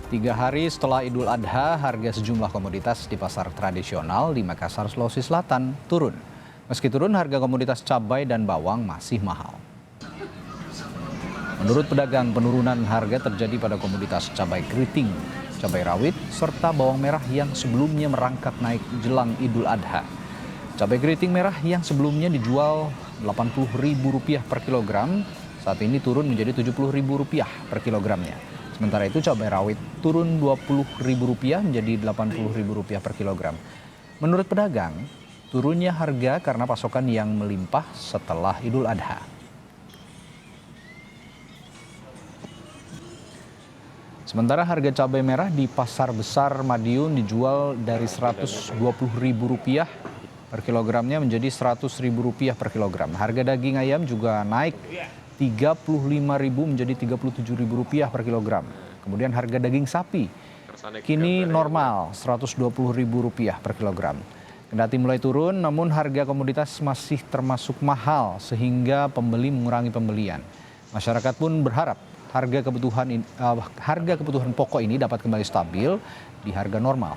3 hari setelah Idul Adha, harga sejumlah komoditas di pasar tradisional di Makassar, Sulawesi Selatan turun. Meski turun, harga komoditas cabai dan bawang masih mahal. Menurut pedagang, penurunan harga terjadi pada komoditas cabai keriting, cabai rawit, serta bawang merah yang sebelumnya merangkak naik jelang Idul Adha. Cabai keriting merah yang sebelumnya dijual Rp80.000 per kilogram, saat ini turun menjadi Rp70.000 per kilogramnya. Sementara itu cabai rawit turun Rp20.000 menjadi Rp80.000 per kilogram. Menurut pedagang, turunnya harga karena pasokan yang melimpah setelah Idul Adha. Sementara harga cabai merah di Pasar Besar Madiun dijual dari Rp120.000 per kilogramnya menjadi Rp100.000 per kilogram. Harga daging ayam juga naik Rp35.000 menjadi Rp37.000 per kilogram. Kemudian harga daging sapi kini normal Rp120.000 per kilogram. Kendati mulai turun, namun harga komoditas masih termasuk mahal sehingga pembeli mengurangi pembelian. Masyarakat pun berharap harga kebutuhan pokok ini dapat kembali stabil di harga normal.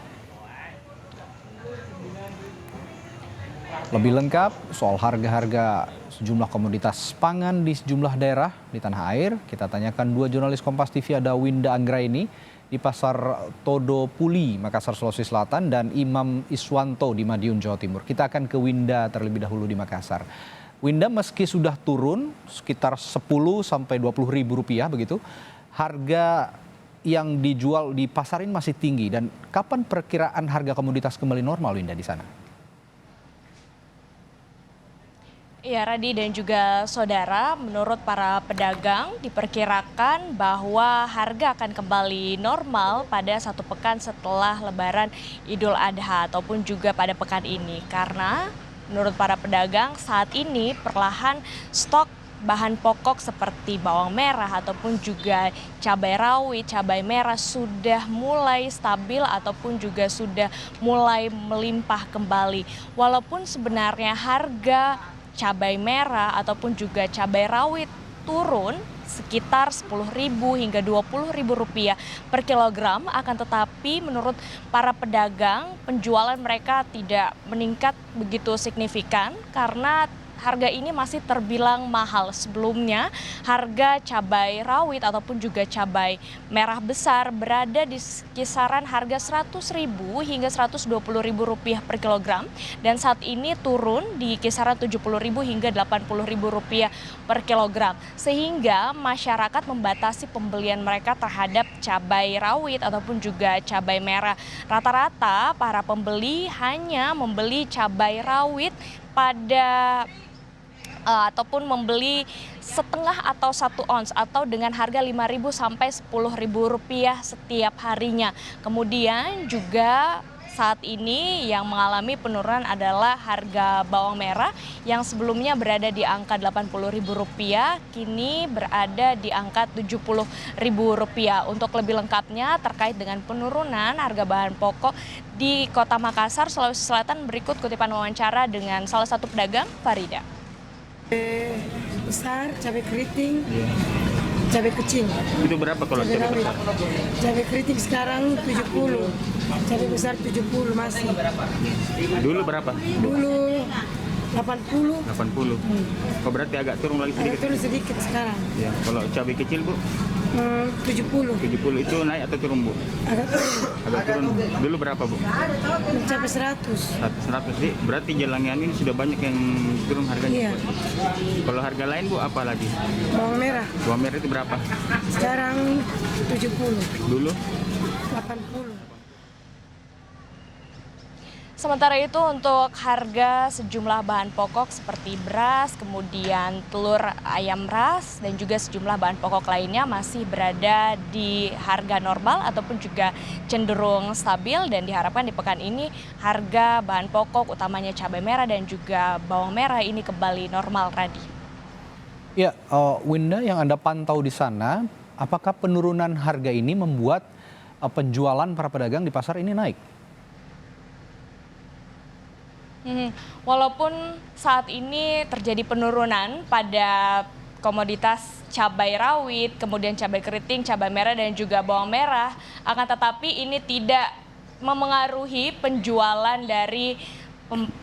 Lebih lengkap soal harga-harga sejumlah komoditas pangan di sejumlah daerah di tanah air, kita tanyakan dua jurnalis Kompas TV, ada Winda Anggraini di Pasar Todo Puli, Makassar, Sulawesi Selatan, dan Imam Iswanto di Madiun, Jawa Timur. Kita akan ke Winda terlebih dahulu di Makassar. Winda, meski sudah turun sekitar Rp10 sampai Rp20.000 begitu, harga yang dijual di pasar ini masih tinggi. Dan kapan perkiraan harga komoditas kembali normal, Winda, di sana? Ya, Radi dan juga saudara, menurut para pedagang diperkirakan bahwa harga akan kembali normal pada 1 pekan setelah Lebaran Idul Adha ataupun juga pada pekan ini. Karena menurut para pedagang saat ini perlahan stok bahan pokok seperti bawang merah ataupun juga cabai rawit, cabai merah sudah mulai stabil ataupun juga sudah mulai melimpah kembali. Walaupun sebenarnya harga cabai merah ataupun juga cabai rawit turun sekitar Rp10.000 hingga Rp20.000 per kilogram, akan tetapi menurut para pedagang penjualan mereka tidak meningkat begitu signifikan karena harga ini masih terbilang mahal. Sebelumnya harga cabai rawit ataupun juga cabai merah besar berada di kisaran harga Rp100.000 hingga Rp120.000 per kilogram, dan saat ini turun di kisaran Rp70.000 hingga Rp80.000 per kilogram, sehingga masyarakat membatasi pembelian mereka terhadap cabai rawit ataupun juga cabai merah. Rata-rata para pembeli hanya membeli cabai rawit ataupun membeli setengah atau 1 ons atau dengan harga Rp5.000 sampai Rp10.000 setiap harinya. Kemudian juga saat ini yang mengalami penurunan adalah harga bawang merah yang sebelumnya berada di angka Rp80.000, kini berada di angka Rp70.000. Untuk lebih lengkapnya terkait dengan penurunan harga bahan pokok di Kota Makassar, Sulawesi Selatan, berikut kutipan wawancara dengan salah satu pedagang, Farida. Besar, cabai keriting, cabai kecil. Itu berapa kalau cabai besar? Cabai keriting sekarang 70, cabai besar 70 masih. Dulu berapa? Dulu 80. 80. Oh, berarti agak turun lagi sedikit. Turun sedikit sekarang. Ya, kalau cabai kecil, Bu? 70. 70 itu naik atau turun, Bu? Agak turun. Agak turun. Dulu berapa, Bu? Mencapai 100. 100 sih. Berarti jelangan ini sudah banyak yang turun harganya. Iya. Kalau harga lain, Bu, apa lagi? Bawang merah. Bawang merah itu berapa? Sekarang 70. Dulu 80. Sementara itu untuk harga sejumlah bahan pokok seperti beras, kemudian telur ayam ras, dan juga sejumlah bahan pokok lainnya masih berada di harga normal ataupun juga cenderung stabil, dan diharapkan di pekan ini harga bahan pokok utamanya cabai merah dan juga bawang merah ini kembali normal, Radi. Ya, Winda, yang Anda pantau di sana, apakah penurunan harga ini membuat penjualan para pedagang di pasar ini naik? Walaupun saat ini terjadi penurunan pada komoditas cabai rawit, kemudian cabai keriting, cabai merah dan juga bawang merah. Akan tetapi ini tidak memengaruhi penjualan dari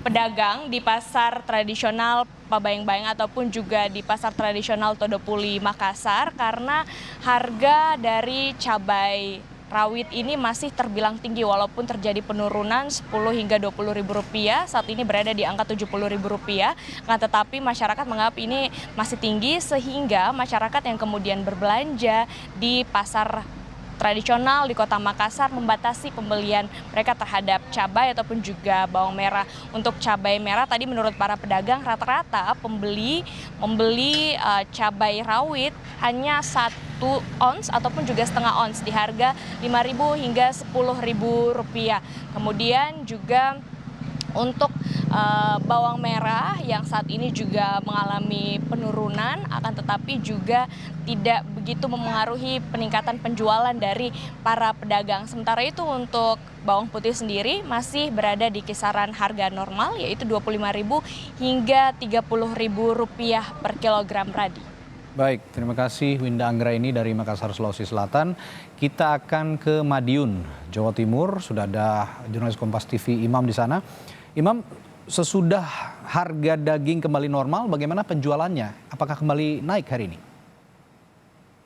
pedagang di pasar tradisional Pabayang-Bayang ataupun juga di pasar tradisional Todopuli Makassar karena harga dari cabai rawit ini masih terbilang tinggi walaupun terjadi penurunan 10 hingga 20 ribu rupiah, saat ini berada di angka 70 ribu rupiah. Nah, tetapi masyarakat menganggap ini masih tinggi sehingga masyarakat yang kemudian berbelanja di pasar tradisional di Kota Makassar membatasi pembelian mereka terhadap cabai ataupun juga bawang merah. Untuk cabai merah tadi menurut para pedagang rata-rata pembeli membeli cabai rawit hanya 1 ons ataupun juga setengah ons di harga Rp5.000 hingga Rp10.000. Kemudian juga untuk bawang merah yang saat ini juga mengalami penurunan, akan tetapi juga tidak begitu memengaruhi peningkatan penjualan dari para pedagang. Sementara itu untuk bawang putih sendiri masih berada di kisaran harga normal yaitu Rp25.000 hingga Rp30.000 per kilogram, Radi. Baik, terima kasih Winda Anggraini dari Makassar, Sulawesi Selatan. Kita akan ke Madiun, Jawa Timur. Sudah ada jurnalis Kompas TV Imam di sana. Imam, sesudah harga daging kembali normal, bagaimana penjualannya? Apakah kembali naik hari ini?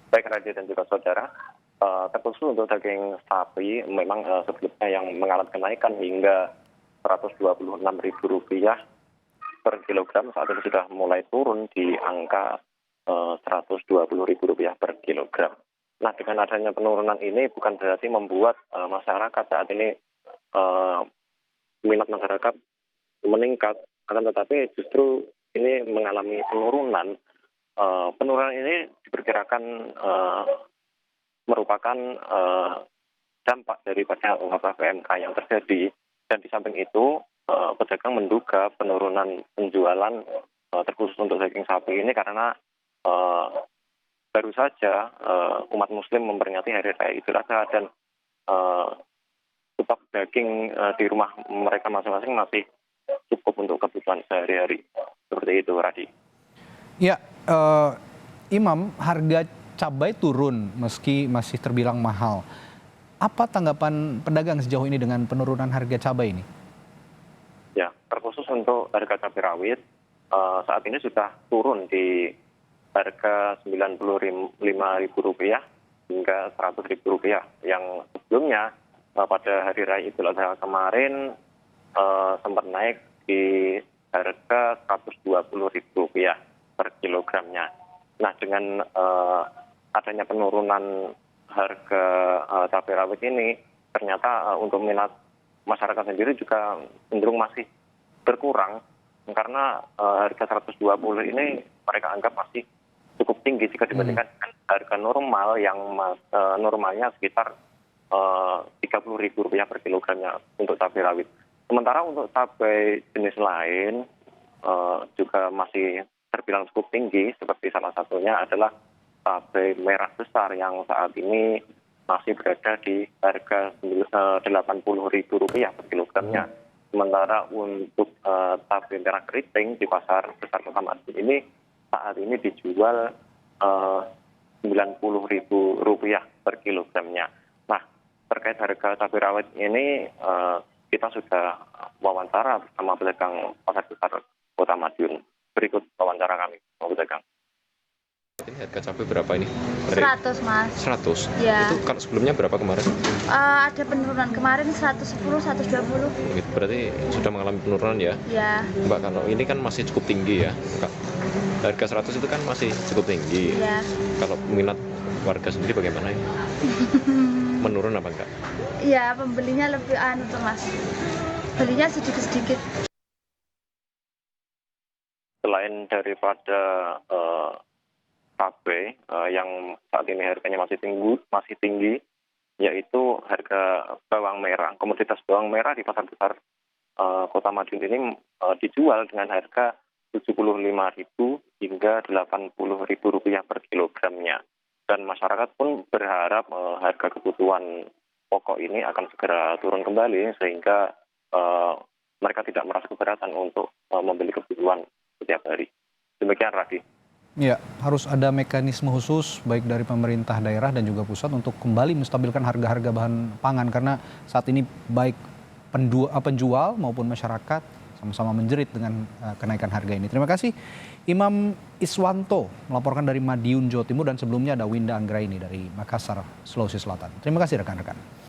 Baik, Raja dan juga saudara, terkhusus untuk daging sapi memang sebelumnya yang mengalami kenaikan hingga Rp126.000 per kilogram, saat ini sudah mulai turun di angka Rp120.000 per kilogram. Nah, dengan adanya penurunan ini bukan berarti membuat masyarakat saat ini minat masyarakat meningkat, akan tetapi justru ini mengalami penurunan. Penurunan ini diperkirakan merupakan dampak daripada wabah PMK yang terjadi, dan di samping itu pedagang menduga penurunan penjualan terkhusus untuk daging sapi ini karena baru saja umat muslim memperingati hari raya Idul Adha dan stok daging di rumah mereka masing-masing masih cukup untuk kebutuhan sehari-hari. Seperti itu, Radi. Ya, Imam, harga cabai turun meski masih terbilang mahal. Apa tanggapan pedagang sejauh ini dengan penurunan harga cabai ini? Ya, terkhusus untuk harga cabai rawit, saat ini sudah turun di harga Rp95.000 hingga Rp100.000 yang sebelumnya pada hari raya Idul Adha kemarin sempat naik di harga Rp120.000 per kilogramnya. Nah, dengan adanya penurunan harga cabai rawit ini, ternyata untuk minat masyarakat sendiri juga cenderung masih berkurang karena harga 120 ini mereka anggap masih cukup tinggi jika dibandingkan dengan harga normal yang normalnya sekitar Rp30.000 per kilogramnya untuk cabai rawit. Sementara untuk cabai jenis lain juga masih terbilang cukup tinggi, seperti salah satunya adalah cabai merah besar yang saat ini masih berada di harga Rp80.000 per kilogramnya. Sementara untuk cabai merah keriting di pasar besar Kota Madiun ini saat ini dijual Rp90.000 per kilogramnya. Nah, terkait harga cabai rawit ini kita sudah wawancara bersama pedagang pasar besar Kota Madiun. Berikut wawancara kami sama pedagang. Ini harga cabai berapa ini? 100, Mas. 100? Ya. Itu kalau sebelumnya berapa kemarin? Ada penurunan kemarin 110, 120. Gitu, berarti sudah mengalami penurunan ya? Ya. Mbak, kalau ini kan masih cukup tinggi ya? Harga 100 itu kan masih cukup tinggi. Ya. Kalau minat warga sendiri bagaimana ini? Menurun apa enggak? Iya, pembelinya lebih tuh, Mas. Belinya sedikit-sedikit. Selain daripada cabai yang saat ini harganya masih tinggi, yaitu harga bawang merah. Komoditas bawang merah di pasar besar Kota Madiun ini dijual dengan harga Rp75.000 hingga Rp80.000 per kilogramnya. Dan masyarakat pun berharap harga kebutuhan pokok ini akan segera turun kembali sehingga mereka tidak merasa keberatan untuk membeli kebutuhan setiap hari. Demikian, Radi. Ya, harus ada mekanisme khusus baik dari pemerintah daerah dan juga pusat untuk kembali menstabilkan harga-harga bahan pangan karena saat ini baik penjual maupun masyarakat sama-sama menjerit dengan kenaikan harga ini. Terima kasih Imam Iswanto melaporkan dari Madiun, Jawa Timur, dan sebelumnya ada Winda Anggraini dari Makassar, Sulawesi Selatan. Terima kasih rekan-rekan.